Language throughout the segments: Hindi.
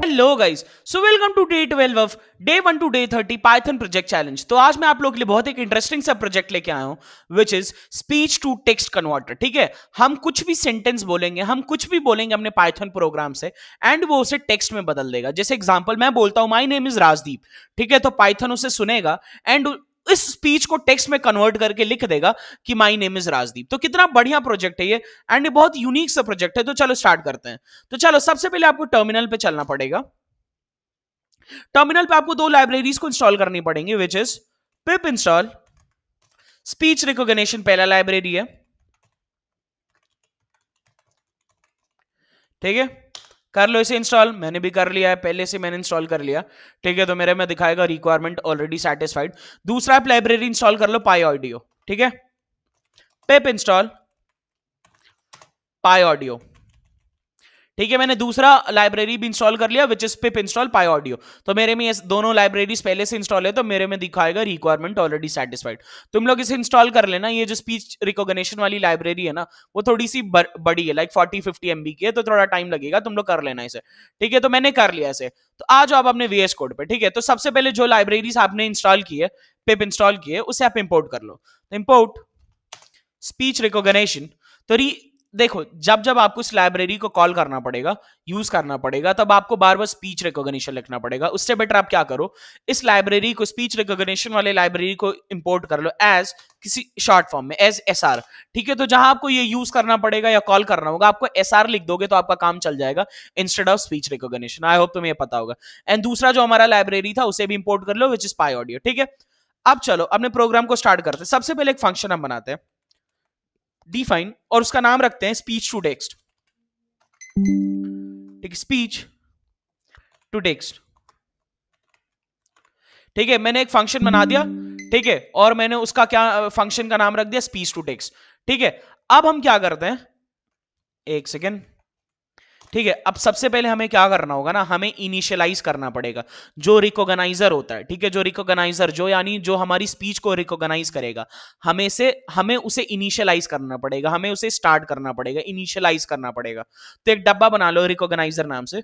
Hello guys, so welcome to day 12 of day 1 to day 30 Python project challenge. तो आज मैं आप लोगों के लिए बहुत एक इंटरेस्टिंग सा प्रोजेक्ट लेके आया हूं which is speech to text converter. ठीक है, हम कुछ भी सेंटेंस बोलेंगे, हम कुछ भी बोलेंगे अपने पाइथन प्रोग्राम से एंड वो उसे टेक्स्ट में बदल देगा। जैसे एग्जांपल मैं बोलता हूं माय नेम इज राजदीप, ठीक है, तो पाइथन उसे सुनेगा एंड इस स्पीच को टेक्स्ट में कन्वर्ट करके लिख देगा कि माय नेम इज राजदीप। तो कितना बढ़िया प्रोजेक्ट है ये एंड ये बहुत यूनिक सा प्रोजेक्ट है। तो चलो स्टार्ट करते हैं। तो चलो सबसे पहले आपको टर्मिनल पे चलना पड़ेगा। टर्मिनल पे आपको दो लाइब्रेरीज को इंस्टॉल करनी पड़ेंगी which is pip install speech recognition, पहला लाइब्रेरी है, ठीक है, कर लो इसे इंस्टॉल। मैंने भी कर लिया है, पहले से मैंने इंस्टॉल कर लिया, ठीक है। तो मेरे में दिखाएगा रिक्वायरमेंट ऑलरेडी सेटिस्फाइड। दूसरा आप लाइब्रेरी इंस्टॉल कर लो पाई ऑडियो, ठीक है, पिप इंस्टॉल पाई ऑडियो, ठीक है। मैंने दूसरा लाइब्रेरी भी इंस्टॉल कर लिया which is pip install pi audio. तो मेरे में ये दोनों लाइब्रेरीज पहले से इंस्टॉल है, तो मेरे में दिखाएगा रिक्वायरमेंट ऑलरेडी सेटिस्फाइड। तुम लोग इसे इंस्टॉल कर लेना। ये जो स्पीच रिकॉग्निशन वाली लाइब्रेरी है ना, वो थोड़ी सी बड़ी है, लाइक 40-50 MB की है, तो थोड़ा टाइम लगेगा, तुम लोग कर लेना इसे, ठीक है। तो मैंने कर लिया इसे। तो आ जाओ आप अपने VS कोड पे, ठीक है। तो सबसे पहले जो लाइब्रेरीज आपने इंस्टॉल की है, पिप इंस्टॉल की है, उसे आप इंपोर्ट कर लो। तो इंपोर्ट स्पीच रिकॉग्निशन। तो देखो, जब जब आपको इस लाइब्रेरी को कॉल करना पड़ेगा, यूज करना पड़ेगा, तब आपको बार बार स्पीच रिकॉग्निशन लिखना पड़ेगा। उससे बेटर आप क्या करो, इस लाइब्रेरी को, स्पीच रिकॉग्निशन वाले लाइब्रेरी को इंपोर्ट कर लो एज किसी शॉर्ट फॉर्म में, एज SR, ठीक है। तो जहां आपको ये यूज करना पड़ेगा या कॉल करना होगा, आपको SR लिख दोगे तो आपका काम चल जाएगा instead of speech recognition. I hope तुम्हें पता होगा। एंड दूसरा जो हमारा लाइब्रेरी था उसे भी इंपोर्ट कर लो विच इज पाई ऑडियो, ठीक है। अब चलो अपने प्रोग्राम को स्टार्ट करते हैं। सबसे पहले एक फंक्शन हम बनाते हैं, डिफाइन, और उसका नाम रखते हैं स्पीच टू टेक्स्ट, ठीक है, स्पीच टू टेक्स्ट, ठीक है। मैंने एक फंक्शन बना दिया, ठीक है, और मैंने उसका क्या फंक्शन का नाम रख दिया, स्पीच टू टेक्स्ट, ठीक है। अब हम क्या करते हैं, एक सेकेंड, ठीक है। अब सबसे पहले हमें क्या करना होगा ना, हमें इनिशियलाइज करना पड़ेगा जो रिकॉग्नाइजर होता है, ठीक है। जो रिकॉग्नाइजर, जो यानी जो हमारी स्पीच को रिकॉग्नाइज करेगा, हमें उसे इनिशियलाइज करना पड़ेगा, हमें उसे स्टार्ट करना पड़ेगा, इनिशियलाइज करना पड़ेगा। तो एक डब्बा बना लो रिकॉग्नाइजर नाम से,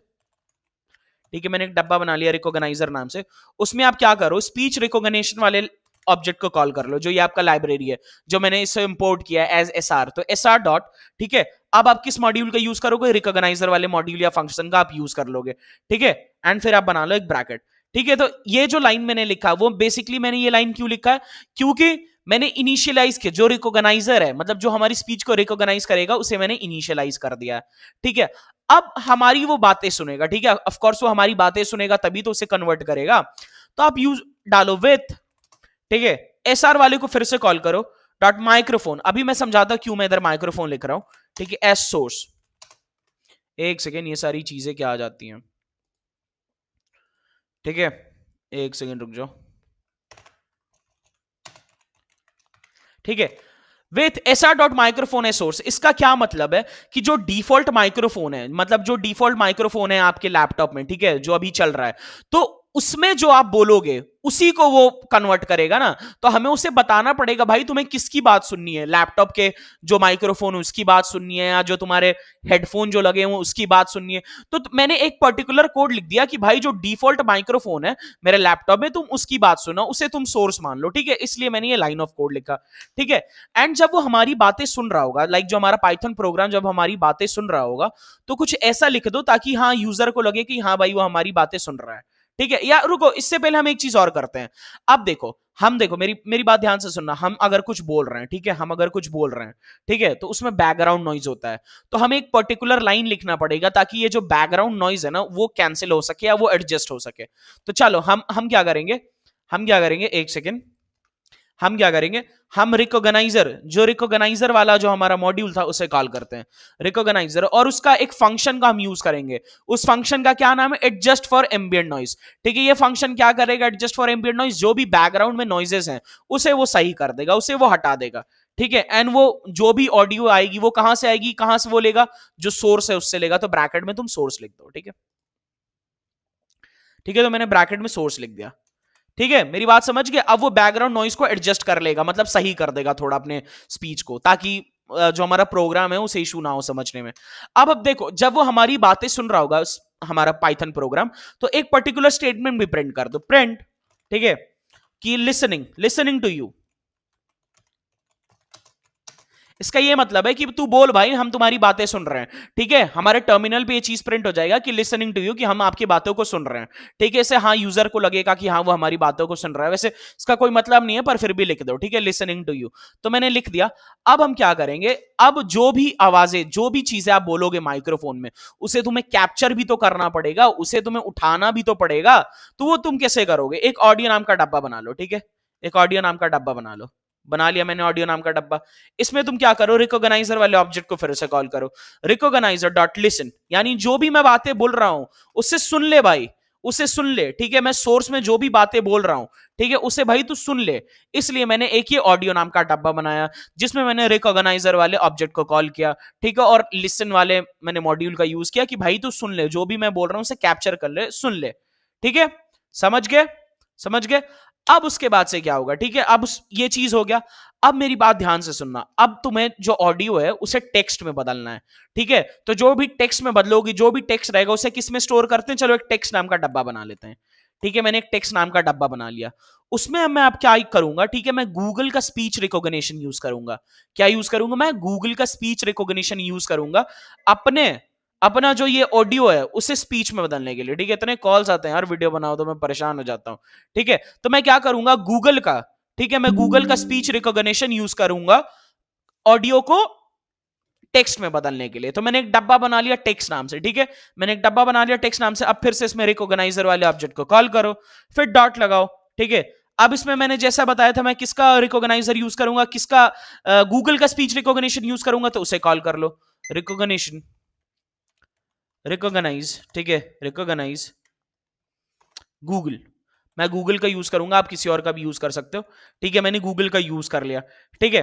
ठीक है। मैंने एक डब्बा बना लिया रिकॉग्नाइजर नाम से। उसमें आप क्या करो, स्पीच रिकॉग्निशन वाले ऑब्जेक्ट को कॉल कर लो, जो ये आपका लाइब्रेरी है, जो मैंने इसे इंपोर्ट किया है एज SR। तो SR डॉट, ठीक है। अब आप किस मॉड्यूल का यूज करोगे, रिकॉग्नाइजर वाले मॉड्यूल या फंक्शन का आप यूज कर लोगे, ठीक है। एंड फिर आप बना लो एक ब्रैकेट, ठीक है। तो ये जो लाइन मैंने लिखा, वो बेसिकली मैंने ये लाइन क्यों लिखा है, क्योंकि मैंने इनिशियलाइज किया, जो रिकॉग्नाइजर है, मतलब जो हमारी स्पीच को रिकॉग्नाइज करेगा, उसे मैंने इनिशियलाइज कर दिया है, ठीक है। अब हमारी वो बातें सुनेगा, ठीक है, ऑफ कोर्स वो हमारी बातें सुनेगा तभी तो उसे कन्वर्ट करेगा। तो आप यूज डालो विथ, ठीक है, SR वाले को फिर से कॉल करो डॉट माइक्रोफोन। अभी मैं समझाता क्यों मैं इधर माइक्रोफोन लिख रहा हूं, ठीक है, एस सोर्स। एक सेकेंड, ये सारी चीजें क्या आ जाती हैं, ठीक है, एक सेकेंड रुक जाओ, ठीक है। With SR dot microphone S source, इसका क्या मतलब है कि जो डिफॉल्ट माइक्रोफोन है, मतलब जो डिफॉल्ट माइक्रोफोन है आपके लैपटॉप में, ठीक है, जो अभी चल रहा है, तो उसमें जो आप बोलोगे उसी को वो कन्वर्ट करेगा ना। तो हमें उसे बताना पड़ेगा भाई तुम्हें किसकी बात सुननी है, लैपटॉप के जो माइक्रोफोन उसकी बात सुननी है, या जो तुम्हारे हेडफोन जो लगे हुए उसकी बात सुननी है। तो मैंने एक पर्टिकुलर कोड लिख दिया कि भाई जो डिफॉल्ट माइक्रोफोन है मेरे लैपटॉप में, तुम उसकी बात सुनो, उसे तुम सोर्स मान लो, ठीक है। इसलिए मैंने ये लाइन ऑफ कोड लिखा, ठीक है। एंड जब वो हमारी बातें सुन रहा होगा, लाइक जो हमारा पाइथन प्रोग्राम जब हमारी बातें सुन रहा होगा, तो कुछ ऐसा लिख दो ताकि हाँ यूजर को लगे कि हाँ भाई वो हमारी बातें सुन रहा है, ठीक है। या रुको, इससे पहले हम एक चीज और करते हैं। अब देखो, हम देखो, मेरी मेरी बात ध्यान से सुनना। हम अगर कुछ बोल रहे हैं, ठीक है, हम अगर कुछ बोल रहे हैं, ठीक है, तो उसमें बैकग्राउंड नॉइज होता है। तो हमें एक पर्टिकुलर लाइन लिखना पड़ेगा ताकि ये जो बैकग्राउंड नॉइज है ना, वो कैंसिल हो सके या वो एडजस्ट हो सके। तो चलो हम क्या करेंगे, एक सेकेंड, हम क्या करेंगे, हम रिकॉग्नाइजर, जो रिकॉग्नाइजर वाला जो हमारा मॉड्यूल था उसे कॉल करते हैं, रिकॉग्नाइजर, और उसका एक फंक्शन का हम यूज करेंगे। उस फंक्शन का क्या नाम है, एडजस्ट फॉर एम्बिएंट नॉइज, ठीक है। ये फंक्शन क्या करेगा, एडजस्ट फॉर एम्बिएंट नॉइज, जो भी बैकग्राउंड में नॉइजेस हैं उसे वो सही कर देगा, उसे वो हटा देगा, ठीक है। एंड वो जो भी ऑडियो आएगी वो कहां से आएगी, कहां से वो लेगा, जो सोर्स है उससे लेगा। तो ब्रैकेट में तुम सोर्स लिख दो, ठीक है, ठीक है। तो मैंने ब्रैकेट में सोर्स लिख दिया, ठीक है। मेरी बात समझ गए। अब वो बैकग्राउंड नॉइज को एडजस्ट कर लेगा, मतलब सही कर देगा थोड़ा अपने स्पीच को, ताकि जो हमारा प्रोग्राम है उसे इशू ना हो समझने में। अब देखो, जब वो हमारी बातें सुन रहा होगा, हमारा पाइथन प्रोग्राम, तो एक पर्टिकुलर स्टेटमेंट भी प्रिंट कर दो, प्रिंट, ठीक है, कि लिसनिंग टू यू। इसका ये मतलब है कि तू बोल भाई, हम तुम्हारी बातें सुन रहे हैं, ठीक है। हमारे टर्मिनल पे ये चीज प्रिंट हो जाएगा कि लिसनिंग टू यू, कि हम आपकी बातों को सुन रहे हैं, ठीक है। इसे हाँ यूजर को लगेगा कि हाँ वो हमारी बातों को सुन रहा है, वैसे इसका कोई मतलब नहीं है पर फिर भी लिख दो, ठीक है, लिसनिंग टू यू। तो मैंने लिख दिया। अब हम क्या करेंगे, अब जो भी आवाजें, जो भी चीजें आप बोलोगे माइक्रोफोन में, उसे तुम्हें कैप्चर भी तो करना पड़ेगा, उसे तुम्हें उठाना भी तो पड़ेगा। तो वो तुम कैसे करोगे, एक ऑडियो नाम का डब्बा बना लो, ठीक है, एक ऑडियो नाम का डब्बा बना लो। बना लिया मैंने ऑडियो नाम का डब्बा। इसमें तुम क्या करो, रिकॉग्नाइजर वाले ऑब्जेक्ट को फिर से कॉल करो, रिकॉग्नाइजर डॉट लिसन, यानी जो भी मैं बातें बोल रहा हूं उससे सुन ले भाई, उसे सुन ले, ठीक है। मैं सोर्स में जो भी बातें बोल रहा हूं, ठीक है, उसे भाई तू सुन ले। इसलिए मैंने एक ही ऑडियो नाम का डब्बा बनाया जिसमें मैंने रिकॉग्नाइजर वाले ऑब्जेक्ट को कॉल किया, ठीक है, और लिसन वाले मैंने मॉड्यूल का यूज किया कि भाई तू सुन ले, जो भी मैं बोल रहा हूं उसे कैप्चर कर ले, सुन ले, ठीक है। समझ गए, समझ गए। अब उसके बाद से क्या होगा, ठीक है, अब ये चीज हो गया। अब मेरी बात ध्यान से सुनना, अब तुम्हें जो ऑडियो है उसे टेक्स्ट में बदलना है, ठीक है। तो जो भी टेक्स्ट में बदलोगी, जो भी टेक्स्ट रहेगा उसे किस में स्टोर करते हैं, चलो एक टेक्स्ट नाम का डब्बा बना लेते हैं, ठीक है। मैंने एक टेक्स्ट नाम का डब्बा बना लिया। उसमें मैं अब क्या करूंगा, ठीक है, मैं गूगल का स्पीच रिकॉग्निशन यूज करूंगा। क्या यूज करूंगा, मैं गूगल का स्पीच रिकॉग्निशन यूज करूंगा अपने, अपना जो ये ऑडियो है उसे स्पीच में बदलने के लिए, ठीक है। इतने कॉल्स आते हैं यार, वीडियो बनाओ तो मैं परेशान हो जाता हूं, ठीक है। तो मैं क्या करूंगा, गूगल का, ठीक है, मैं गूगल का स्पीच रिकॉग्निशन यूज करूंगा ऑडियो को टेक्स्ट में बदलने के लिए। तो मैंने एक डब्बा बना लिया टेक्स्ट नाम से, ठीक है, मैंने एक डब्बा बना लिया टेक्स्ट नाम से। अब फिर से इसमें रिकॉग्नाइजर वाले ऑब्जेक्ट को कॉल करो, फिर डॉट लगाओ, ठीक है। अब इसमें मैंने जैसा बताया था, मैं किसका रिकॉग्नाइजर यूज करूंगा, किसका, गूगल का स्पीच रिकॉग्निशन यूज करूंगा, तो उसे कॉल कर लो, रिकॉग्निशन, रिकॉग्नाइज, ठीक है, रिकॉग्नाइज गूगल। मैं गूगल का यूज करूंगा, आप किसी और का भी यूज कर सकते हो, ठीक है। मैंने गूगल का यूज कर लिया, ठीक है।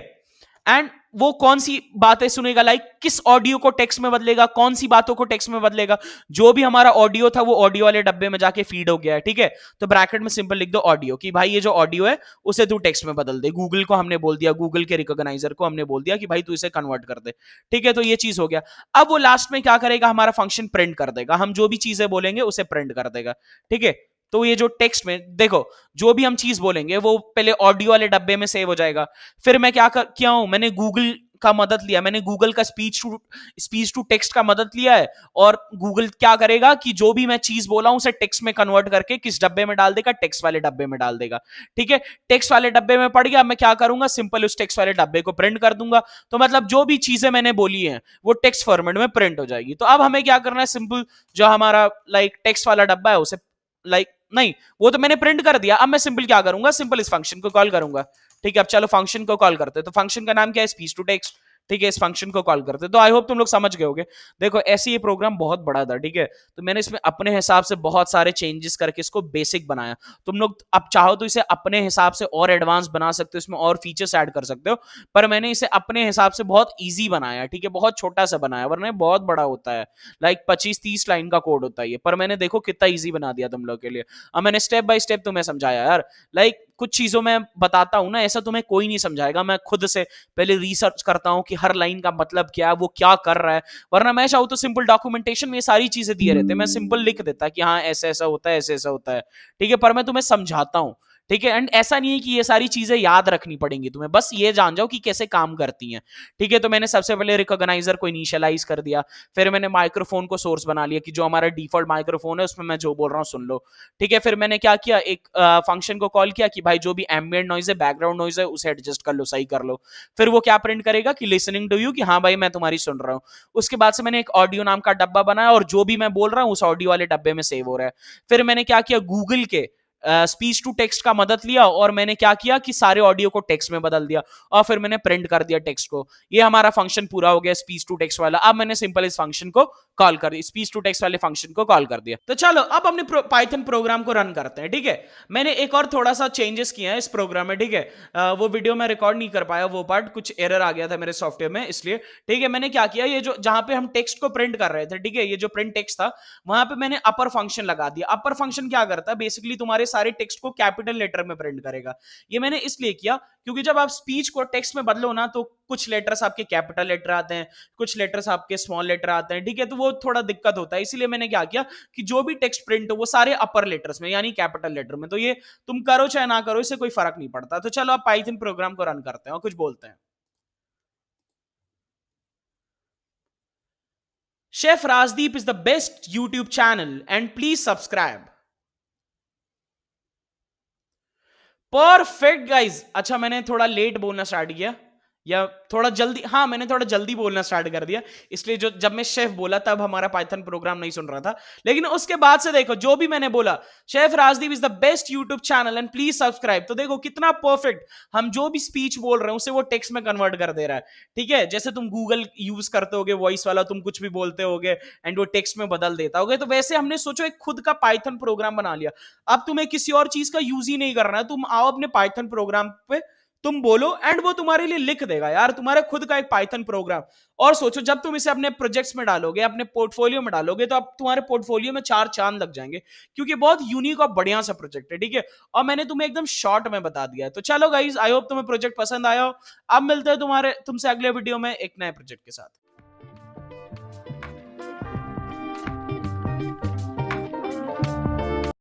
एंड वो कौन सी बातें सुनेगा, लाइक किस ऑडियो को टेक्स्ट में बदलेगा, कौन सी बातों को टेक्स्ट में बदलेगा, जो भी हमारा ऑडियो था वो ऑडियो वाले डब्बे में जाके फीड हो गया है, ठीक है। तो ब्रैकेट में सिंपल लिख दो ऑडियो, कि भाई ये जो ऑडियो है उसे तू टेक्स्ट में बदल दे। गूगल को हमने बोल दिया, गूगल के रिकॉग्नाइजर को हमने बोल दिया कि भाई तू इसे कन्वर्ट कर दे, ठीक है। तो ये चीज हो गया। अब वो लास्ट में क्या करेगा, हमारा फंक्शन प्रिंट कर देगा, हम जो भी चीजें बोलेंगे उसे प्रिंट कर देगा, ठीक है। तो ये जो टेक्स्ट में देखो, जो भी हम चीज बोलेंगे वो पहले ऑडियो वाले डब्बे में सेव हो जाएगा। फिर मैं किया हूं, मैंने गूगल का मदद लिया, मैंने गूगल का स्पीच टू टेक्स्ट का मदद लिया है। और गूगल क्या करेगा कि जो भी मैं चीज बोला हूं उसे टेक्स्ट में कन्वर्ट करके किस डब्बे में डाल देगा, टेक्स्ट वाले डब्बे में डाल देगा, ठीक है। टेक्स्ट वाले डब्बे में पड़ गया, मैं क्या करूंगा, सिंपल उस टेक्स्ट वाले डब्बे को प्रिंट कर दूंगा। तो मतलब जो भी चीजें मैंने बोली हैं वो टेक्स्ट फॉर्मेट में प्रिंट हो जाएगी। तो अब हमें क्या करना है, सिंपल जो हमारा लाइक टेक्स्ट वाला डब्बा है उसे लाइक नहीं, वो तो मैंने प्रिंट कर दिया। अब मैं सिंपल क्या करूंगा, सिंपल इस फंक्शन को कॉल करूंगा, ठीक है। अब चलो फंक्शन को कॉल करते हैं। तो फंक्शन का नाम क्या है, स्पीच टू टेक्स्ट, ठीक है। इस फंक्शन को कॉल करते हैं। तो आई होप तुम लोग समझ गए होगे। देखो ऐसे ये प्रोग्राम बहुत बड़ा था, ठीक है। तो मैंने इसमें अपने हिसाब से बहुत सारे चेंजेस करके इसको बेसिक बनाया। तुम लोग अब चाहो तो इसे अपने हिसाब से और एडवांस बना सकते हो, इसमें और फीचर्स ऐड कर सकते हो, पर मैंने इसे अपने हिसाब से बहुत ईजी बनाया, ठीक है, बहुत छोटा सा बनाया, वरना बहुत बड़ा होता है, लाइक 25-30 लाइन का कोड होता है ये। पर मैंने देखो कितना ईजी बना दिया तुम लोग के लिए। अब मैंने स्टेप बाय स्टेप तुम्हें समझाया यार, लाइक कुछ चीजों में बताता हूं ना, ऐसा तुम्हें कोई नहीं समझाएगा। मैं खुद से पहले रिसर्च करता हूं कि हर लाइन का मतलब क्या है, वो क्या कर रहा है। वरना मैं चाहूँ तो सिंपल डॉक्यूमेंटेशन में ये सारी चीजें दिए रहते हैं, मैं सिंपल लिख देता कि हाँ ऐसा ऐसा होता है, ऐसे ऐसा होता है, ठीक है। पर मैं तुम्हें समझाता हूँ, ठीक है। एंड ऐसा नहीं है कि ये सारी चीजें याद रखनी पड़ेंगी तुम्हें, बस ये जान जाओ कि कैसे काम करती हैं, ठीक है। तो मैंने सबसे पहले रिकॉग्नाइजर को इनिशियलाइज कर दिया, फिर मैंने माइक्रोफोन को सोर्स बना लिया कि जो हमारा डिफॉल्ट माइक्रोफोन है उसमें मैं जो बोल रहा हूँ सुन लो, ठीक है। फिर मैंने क्या किया, एक फंक्शन को कॉल किया कि भाई जो भी एम्बिएंट नॉइज है, बैकग्राउंड नॉइज है, उसे एडजस्ट कर लो, सही कर लो। फिर वो क्या प्रिंट करेगा कि लिसनिंग टू यू, कि हाँ भाई मैं तुम्हारी सुन रहा हूँ। उसके बाद से मैंने एक ऑडियो नाम का डब्बा बनाया और जो भी मैं बोल रहा हूँ उस ऑडियो वाले डब्बे में सेव हो रहा है। फिर मैंने क्या किया, गूगल के स्पीच टू टेक्स्ट का मदद लिया और मैंने क्या किया कि सारे ऑडियो को टेक्स्ट में बदल दिया और फिर मैंने प्रिंट कर दिया टेक्स्ट को। ये हमारा फंक्शन पूरा हो गया स्पीच टू टेक्स्ट वाला। अब मैंने सिंपल इस फंक्शन को कॉल कर दिया, स्पीच टू टेक्स्ट वाले फंक्शन को कॉल कर दिया। तो चलो अब अपने पाइथन प्रोग्राम को रन करते हैं, ठीक है। मैंने एक और थोड़ा सा चेंजेस किया है इस प्रोग्राम में, ठीक है। वो वीडियो में रिकॉर्ड नहीं कर पाया, वो पार्ट कुछ एरर आ गया था मेरे सॉफ्टवेयर में, इसलिए, ठीक है। मैंने क्या किया, ये जो जहां पे हम टेक्स्ट को प्रिंट कर रहे थे, ठीक है, ये जो प्रिंट टेक्स्ट था वहां पे मैंने अपर फंक्शन लगा दिया। अपर फंक्शन क्या करता है, बेसिकली तुम्हारे सारे टेक्स्ट को कैपिटल लेटर में प्रिंट करेगा। ये मैंने इसलिए किया क्योंकि जब आप स्पीच को टेक्स्ट में बदलो ना तो कुछ लेटर्स आपके कैपिटल लेटर आते हैं, कुछ लेटर्स आपके स्मॉल लेटर आते हैं, ठीक है, तो वो थोड़ा दिक्कत होता है। इसीलिए मैंने क्या किया कि जो भी टेक्स्ट प्रिंट हो वो सारे अपर लेटर्स में यानी कैपिटल लेटर में। तो ये तुम करो चाहे ना करो, इससे कोई फर्क नहीं पड़ता। तो चलो आप पाइथन प्रोग्राम को रन करते हैं और कुछ बोलते हैं। Chef Rajdeep is the best YouTube channel and please subscribe. Perfect guys. अच्छा मैंने थोड़ा लेट बोलना स्टार्ट किया या थोड़ा जल्दी, हाँ मैंने थोड़ा जल्दी बोलना स्टार्ट कर दिया, इसलिए जो जब मैं शेफ बोला तब हमारा पाइथन प्रोग्राम नहीं सुन रहा था। लेकिन उसके बाद से देखो जो भी मैंने बोला, chef Rajdeep is the best YouTube channel and please subscribe, तो देखो कितना परफेक्ट हम जो भी स्पीच बोल रहे हैं उसे वो टेक्स्ट में कन्वर्ट कर दे रहा है। ठीक है, जैसे तुम गूगल यूज करते होगे वॉइस वाला, तुम कुछ भी बोलते होगे एंड वो टेक्स्ट में बदल देता होगे, तो वैसे हमने सोचो एक खुद का पाइथन प्रोग्राम बना लिया। अब तुम्हें किसी और चीज का यूज ही नहीं करना है, तुम आओ अपने पाइथन प्रोग्राम पे, तुम बोलो एंड वो तुम्हारे लिए लिख देगा यार, तुम्हारे खुद का एक पाइथन प्रोग्राम। और सोचो जब तुम इसे अपने प्रोजेक्ट्स में डालोगे, अपने पोर्टफोलियो में डालोगे, तो अब तुम्हारे पोर्टफोलियो में चार चांद लग जाएंगे, क्योंकि बहुत यूनिक और बढ़िया सा प्रोजेक्ट है। ठीक है, और मैंने तुम्हें एकदम शॉर्ट में बता दिया है। तो चलो गाइज, आई होप तुम्हें प्रोजेक्ट पसंद आया हो। अब मिलते हैं तुमसे अगले वीडियो में एक नए प्रोजेक्ट के साथ।